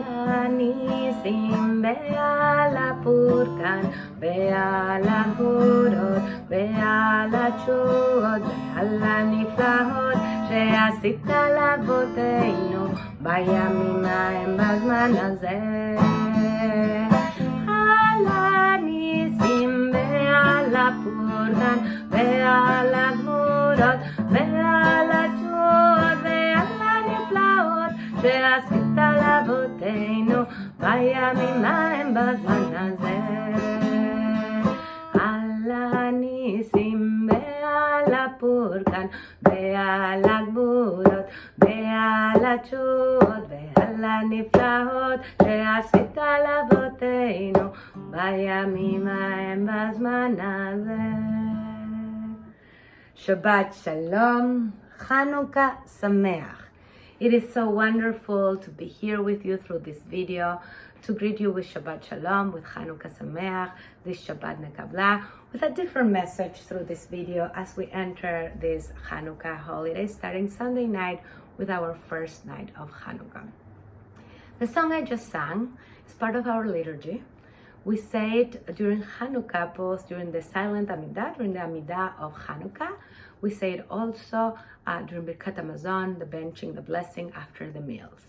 הניסים ועל הפורקן ועל הגבורות ועל התשועות ועל הנפלאות שעשית לאבותינו בימים ההם בזמן הזה. על הניסים ועל הפורקן ועל הגבורות ועל התשועות ועל הנפלאות שעשית לאבותינו בימים ההם בזמן הזה. על הניסים ועל הפורקן ועל הגבורות ועל התשועות ועל הנפלאות שעשית לאבותינו בימים ההם בזמן הזה. Shabbat Shalom, Hanukkah Sameach. It is so wonderful to be here with you through this video, to greet you with Shabbat Shalom, with Hanukkah Sameach, this Shabbat Nekabla, with a different message through this video as we enter this Hanukkah holiday, starting Sunday night with our first night of Hanukkah. The song I just sang is part of our liturgy. We say it during Hanukkah, both during the silent Amidah, during the Amidah of Hanukkah. We say it also during Birkat Hamazon, the benching, the blessing after the meals.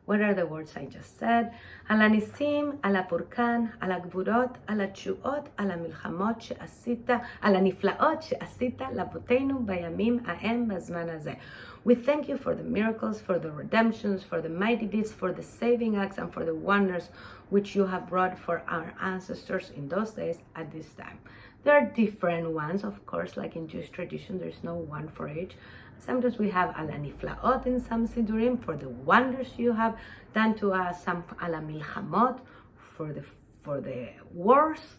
What are the words I just said? Al hanisim, al hapurkan, al hagvurot, al hatshuot, al hamilchamot she'asita, al haniflaot she'asita lavotenu bayamim ha'em bazman hazeh. We thank you for the miracles, for the redemptions, for the mighty deeds, for the saving acts, and for the wonders which you have brought for our ancestors in those days at this time. There are different ones, of course, like in Jewish tradition, there's no one for each. Sometimes we have al haniflaot in some sidurim for the wonders you have done to us, some al hamilchamot for the wars,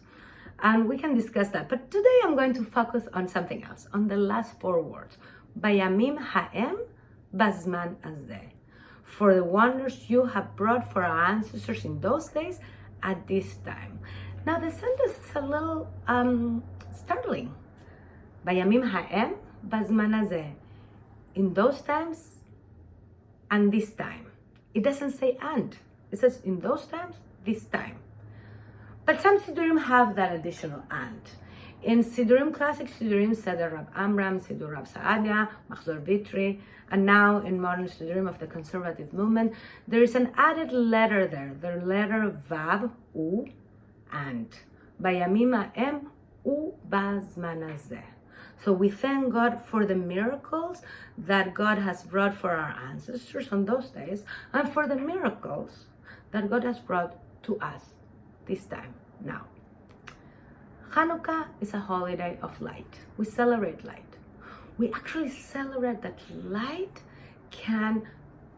and we can discuss that. But today I'm going to focus on something else, on the last four words. Bayamim ha'em bazman hazeh. For the wonders you have brought for our ancestors in those days at this time. Now the sentence is a little startling. Bayamim ha'em bazman hazeh. In those times and this time. It doesn't say and. It says in those times, this time. But some Sidurim have that additional and. In Sidurim, classic Sidurim, Seder Rab Amram, Sidur Rab Saadia, Machzor Vitri, and now in modern Sidurim of the conservative movement, there is an added letter there, the letter Vav, U, and. Bayamim ha'em u bazman hazeh. So we thank God for the miracles that God has brought for our ancestors on those days, and for the miracles that God has brought to us this time, now. Hanukkah is a holiday of light. We celebrate light. We actually celebrate that light can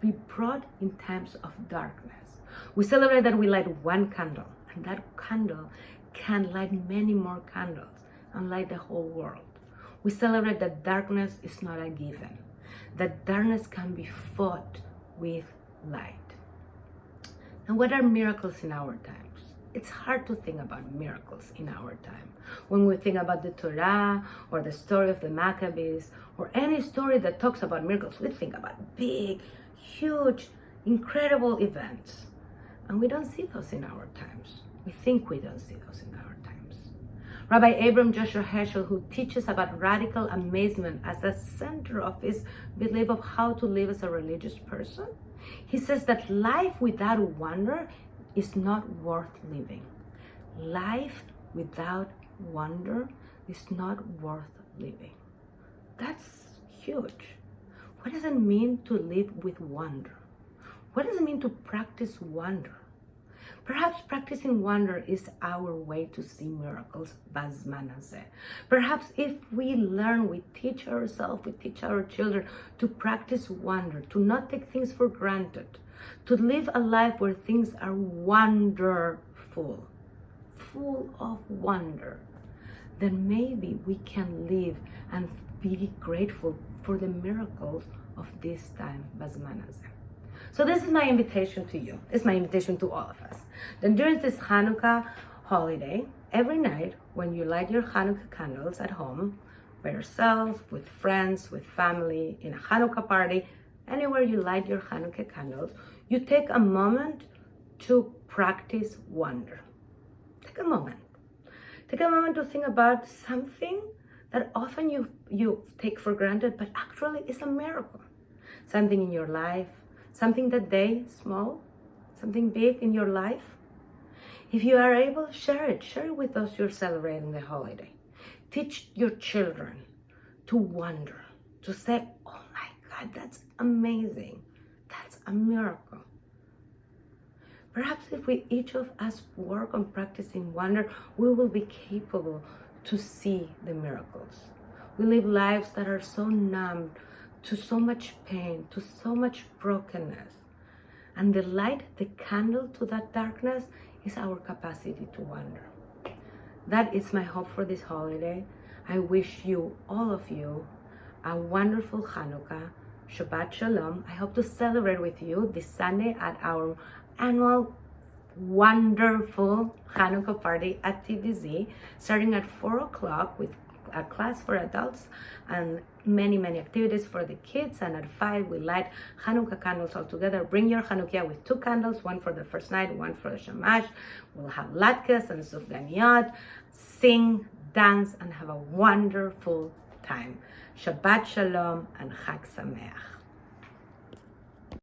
be brought in times of darkness. We celebrate that we light one candle, and that candle can light many more candles and light the whole world. We celebrate that darkness is not a given, that darkness can be fought with light. And what are miracles in our times? It's hard to think about miracles in our time. When we think about the Torah or the story of the Maccabees or any story that talks about miracles, we think about big, huge, incredible events. And we don't see those in our times. We think we don't see those in our times. Rabbi Abram Joshua Heschel, who teaches about radical amazement as the center of his belief of how to live as a religious person, he says that life without wonder is not worth living. Life without wonder is not worth living. That's huge. What does it mean to live with wonder? What does it mean to practice wonder? Perhaps practicing wonder is our way to see miracles, bazman hazeh. Perhaps if we learn, we teach ourselves, we teach our children to practice wonder, to not take things for granted, to live a life where things are wonderful, full of wonder, then maybe we can live and be grateful for the miracles of this time, bazman hazeh. So this is my invitation to you. It's my invitation to all of us. Then during this Hanukkah holiday, every night when you light your Hanukkah candles at home, by yourself, with friends, with family, in a Hanukkah party, anywhere you light your Hanukkah candles, you take a moment to practice wonder. Take a moment. Take a moment to think about something that often you take for granted, but actually is a miracle. Something in your life, something that day, small, something big in your life. If you are able, share it. Share it with those you're celebrating the holiday. Teach your children to wonder, to say, oh my God, that's amazing. That's a miracle. Perhaps if we each of us work on practicing wonder, we will be capable to see the miracles. We live lives that are so numbed to so much pain, to so much brokenness. And the light, the candle to that darkness is our capacity to wonder. That is my hope for this holiday. I wish you, all of you, a wonderful Hanukkah. Shabbat Shalom. I hope to celebrate with you this Sunday at our annual wonderful Hanukkah party at TVZ, starting at 4 o'clock with a class for adults and many activities for the kids. And at 5 we light Hanukkah candles all together. Bring your Hanukkah with 2 candles, one for the first night, one for the shamash. We'll have latkes and sufganiyot, sing, dance, and have a wonderful time. Shabbat Shalom and Chag Sameach.